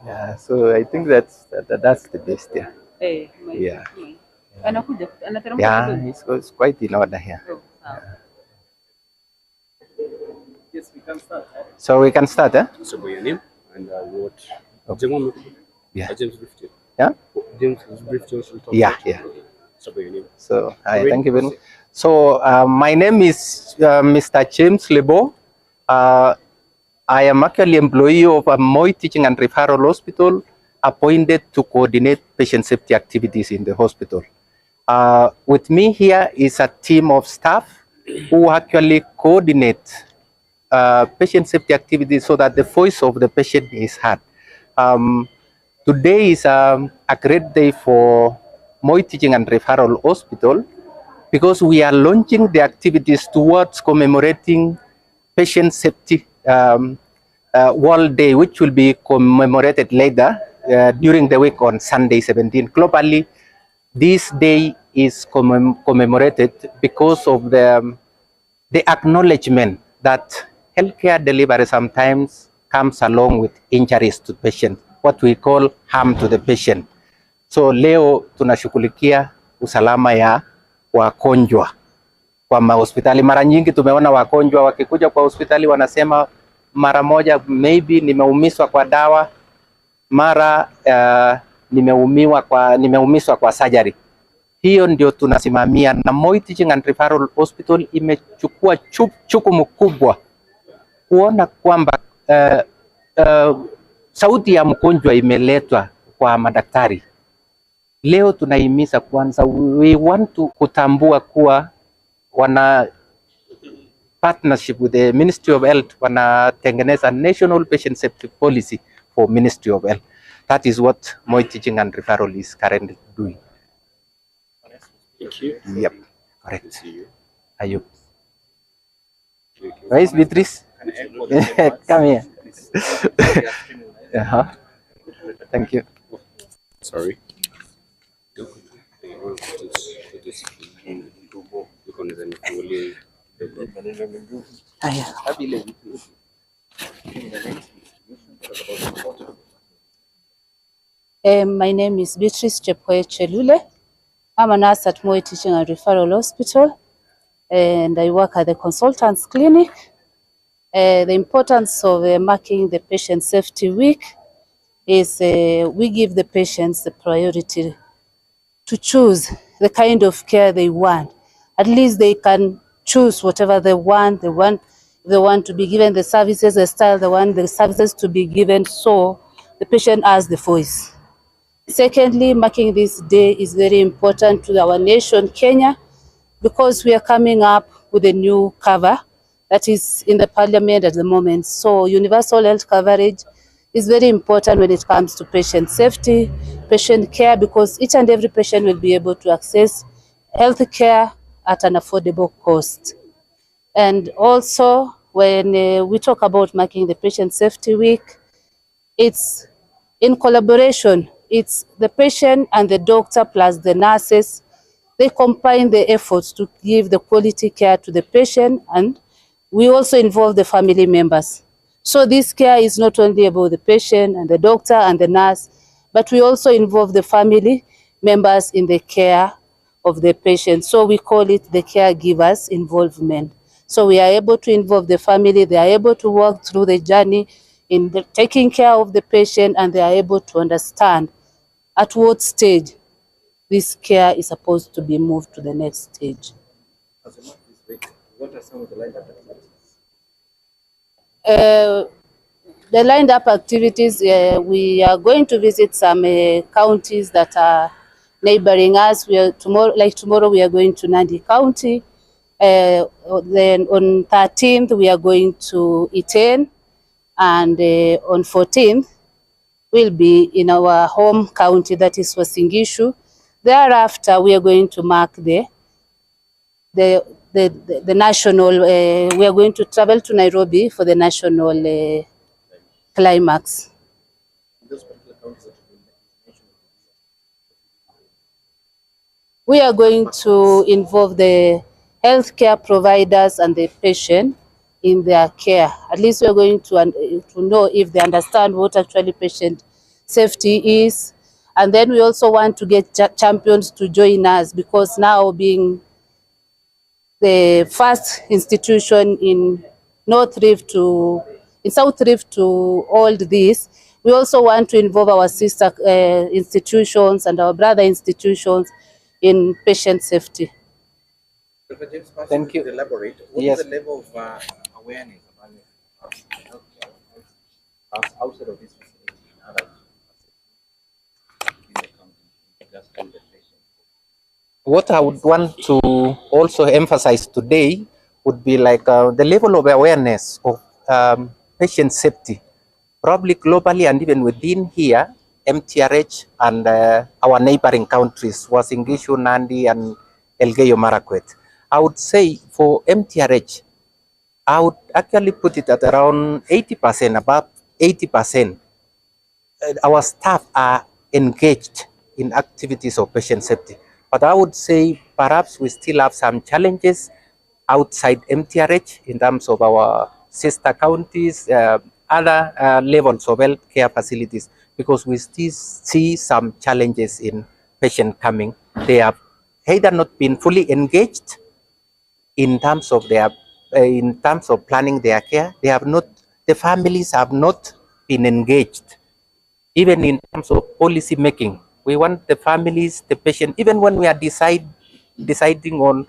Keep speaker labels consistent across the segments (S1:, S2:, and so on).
S1: Yeah, so I think that's the best. Yeah. Yeah. Yeah, it's quite in order here.
S2: Yes, we can start.
S1: So we can start, eh?
S2: So, by your name and what?
S1: Yeah.
S2: James Briefed.
S1: Yeah.
S2: James Briefed.
S1: Yeah. Yeah.
S2: So, by your name.
S1: So thank you very much. So my name is Mr. James Lebo. I am actually employee of a Moi Teaching and Referral Hospital, appointed to coordinate patient safety activities in the hospital. With me here is a team of staff who actually coordinate patient safety activities so that the voice of the patient is heard. Today is a great day for Moi Teaching and Referral Hospital because we are launching the activities towards commemorating patient safety World Day, which will be commemorated later during the week on Sunday 17. Globally, this day is commemorated because of the acknowledgement that healthcare delivery sometimes comes along with injuries to patients, what we call harm to the patient. So leo tunashughulikia usalama ya wagonjwa kwa mahospitali. Mara nyingi tumeona wagonjwa wakikuja kwa hospitali wanasema mara moja maybe nimeumizwa kwa dawa, mara nimeumizwa kwa surgery. Hiyo ndio tunasimamia, na Moi Teaching and Referral Hospital imechukua jukumu kubwa kuona kwamba sauti ya mgonjwa imeletwa kwa madaktari. Leo tunahimiza kwanza, we want to kutambua kuwa wana partnership with the Ministry of Health, wanatengeneza National Patient Safety Policy for Ministry of Health. That is what Moi Teaching and Referral is currently doing.
S2: Thank you.
S1: Yep, correct. Ayub. Where is Beatrice? Come here. Thank you.
S2: Sorry.
S3: My name is Beatrice Chelule. I'm a nurse at Moi Teaching and Referral Hospital, and I work at the Consultants Clinic. The importance of marking the Patient Safety Week is we give the patients the priority to choose the kind of care they want. At least they can choose whatever they want. They want to be given the services, the style they want the services to be given, so the patient has the voice. Secondly, marking this day is very important to our nation, Kenya, because we are coming up with a new cover that is in the parliament at the moment. So universal health coverage is very important when it comes to patient safety, patient care, because each and every patient will be able to access health care at an affordable cost. And also, when we talk about marking the Patient Safety Week, it's in collaboration. It's the patient and the doctor plus the nurses. They combine the efforts to give the quality care to the patient, and we also involve the family members. So this care is not only about the patient and the doctor and the nurse, but we also involve the family members in the care of the patient. So we call it the caregivers involvement. So we are able to involve the family, they are able to walk through the journey in taking care of the patient, and they are able to understand at what stage this care is supposed to be moved to the next stage.
S2: What are some of the lined up activities?
S3: The lined up activities, we are going to visit some counties that are neighboring us. Tomorrow we are going to Nandi County. Then on 13th we are going to Iten, and on 14th we'll be in our home county, that is Uasin Gishu. Thereafter we are going to mark the national, we are going to travel to Nairobi for the national climax. We are going to involve the healthcare providers and the patient in their care. At least we are going to know if they understand what actually patient safety is. And then we also want to get champions to join us, because now, being the first institution in North Rift to in South Rift to hold this, we also want to involve our sister institutions and our brother institutions in patient safety.
S2: Dr. James,
S1: Thank you.
S2: Elaborate. What
S1: Yes.
S2: is the level of awareness about healthcare outside of this facility in other in the country, just to the patient?
S1: What I would want to also emphasize today would be like the level of awareness of patient safety, probably globally and even within here. MTRH and our neighboring countries was Ingishu, Nandi, and Elgeyo Marakwet. I would say for MTRH, I would actually put it at around 80%, above 80%. Our staff are engaged in activities of patient safety. But I would say perhaps we still have some challenges outside MTRH in terms of our sister counties, other levels of healthcare facilities, because we still see some challenges in patient coming. They have either not been fully engaged in terms of planning their care. The families have not been engaged even in terms of policy making. We want the families, the patient, even when we are deciding on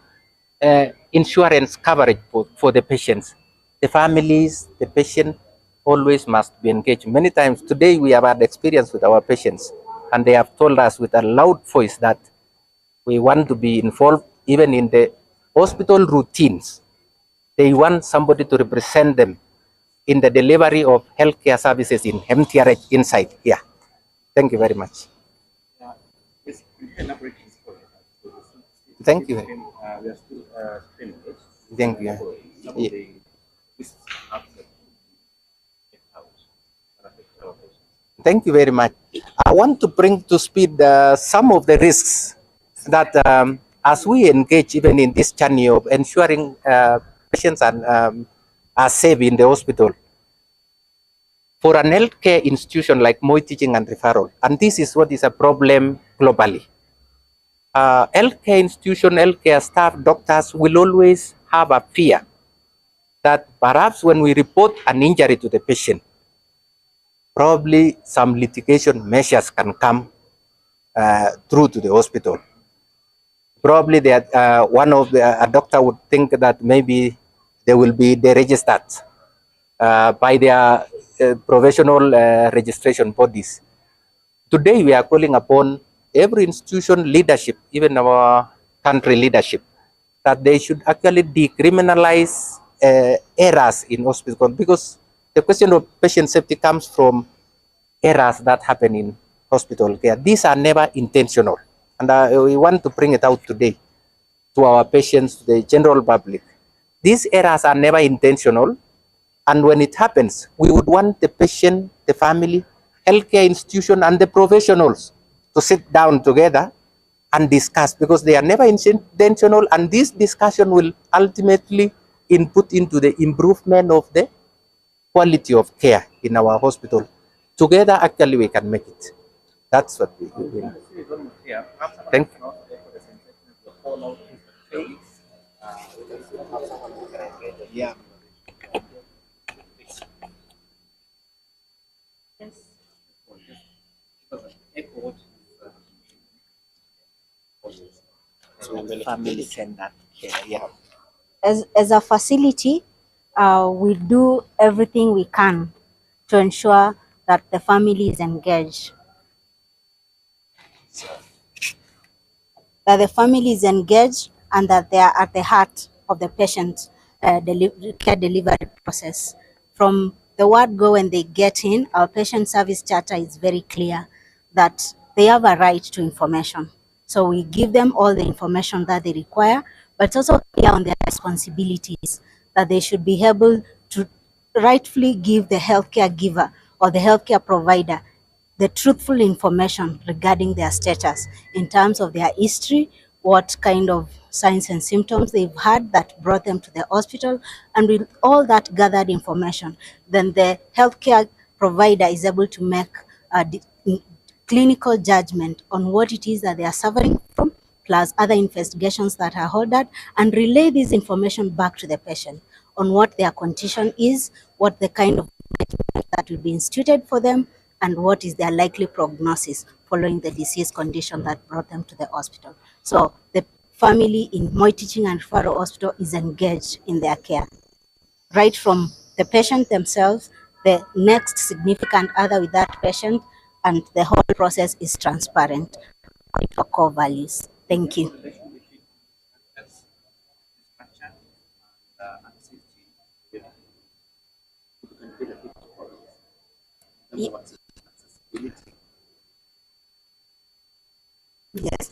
S1: insurance coverage for the patients, the families, the patient always must be engaged. Many times today we have had experience with our patients, and they have told us with a loud voice that we want to be involved even in the hospital routines. They want somebody to represent them in the delivery of healthcare services in MTRH inside here. Thank you very much.
S2: Yes, can you elaborate this for
S1: Thank you.
S2: We are still streaming it.
S1: Thank you.
S2: Some of the risks perhaps that get out and affect our patients.
S1: Thank you very much. I want to bring to speed some of the risks that as we engage even in this journey of ensuring patients are safe in the hospital. For an healthcare institution like Moi Teaching and Referral, and this is what is a problem globally. Healthcare institution, healthcare staff, doctors will always have a fear that perhaps when we report an injury to the patient, probably some litigation measures can come through to the hospital. Probably that a doctor would think that maybe they will be deregistered by their professional registration bodies. Today, we are calling upon every institution leadership, even our country leadership, that they should actually decriminalize errors in hospital, because the question of patient safety comes from errors that happen in hospital care. These are never intentional, and we want to bring it out today to our patients, to the general public. These errors are never intentional, and when it happens, we would want the patient, the family, healthcare institution, and the professionals to sit down together and discuss, because they are never intentional, and this discussion will ultimately input into the improvement of the quality of care in our hospital. Together, actually, we can make it. That's what we will. Thank you.
S2: Yeah.
S1: So the family send that care. Yeah.
S4: As a facility, we do everything we can to ensure that the family is engaged. That the family is engaged and that they are at the heart of the patient care delivery process. From the word go when they get in, our patient service charter is very clear that they have a right to information. So we give them all the information that they require, but it's also clear on their responsibilities that they should be able to rightfully give the healthcare giver or the healthcare provider the truthful information regarding their status in terms of their history, what kind of signs and symptoms they've had that brought them to the hospital, and with all that gathered information, then the healthcare provider is able to make clinical judgment on what it is that they are suffering from, plus other investigations that are ordered, and relay this information back to the patient on what their condition is, what the kind of treatment that will be instituted for them, and what is their likely prognosis following the disease condition that brought them to the hospital. So the family in Moi Teaching and Referral Hospital is engaged in their care, right from the patient themselves, the next significant other with that patient, and the whole process is transparent for core values. Thank you.
S2: Structure and safety. You can get a bit of
S4: Ye-
S2: accessibility.
S4: Yes.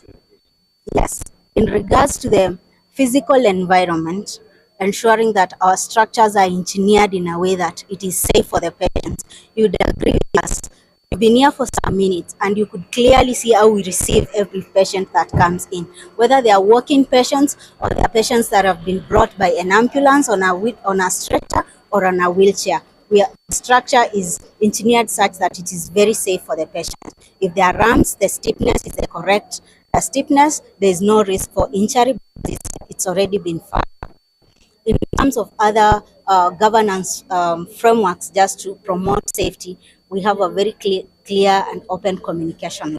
S4: Yes. In regards to the physical environment, ensuring that our structures are engineered in a way that it is safe for the patients, you'd agree with us. You've been here for some minutes and you could clearly see how we receive every patient that comes in, whether they are walking patients or they are patients that have been brought by an ambulance on a stretcher or on a wheelchair. The structure is engineered such that it is very safe for the patient. If there are ramps, the steepness is the correct steepness, there is no risk for injury. It's already been found. In terms of other governance frameworks, just to promote safety, we have a very clear and open communication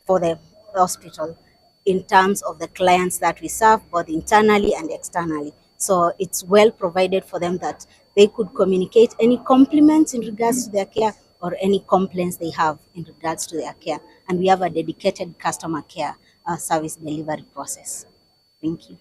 S4: for the hospital in terms of the clients that we serve, both internally and externally. So it's well provided for them that they could communicate any compliments in regards to their care or any complaints they have in regards to their care. And we have a dedicated customer care service delivery process. Thank you.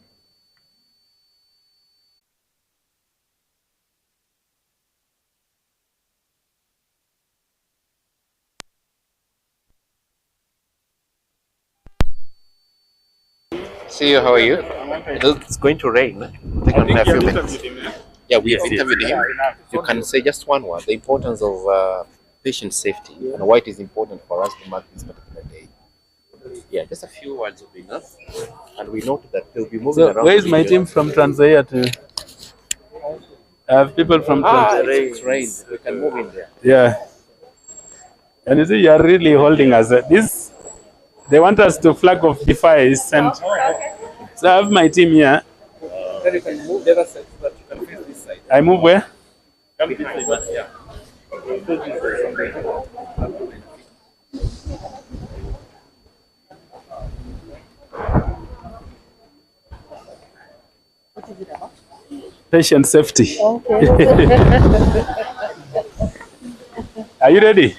S2: See you, how are you? It's going to rain. Take on a few minutes. Yeah, we have interviewed him. You can say just one word, the importance of patient safety and why it is important for us to mark this particular day. Yeah, just a few words will be enough. And we note that they'll be moving
S5: So
S2: around.
S5: where is my team from Tanzania to? I have people from Tanzania.
S2: It's rained. We can move in there.
S5: Yeah. And you see, you are really holding us. This, they want us to flag off defies, and so I have my team here.
S2: Then you can move the other side so that you can face this side.
S5: I move where?
S2: Come behind us, yeah.
S5: Patient safety. Okay. Are you ready?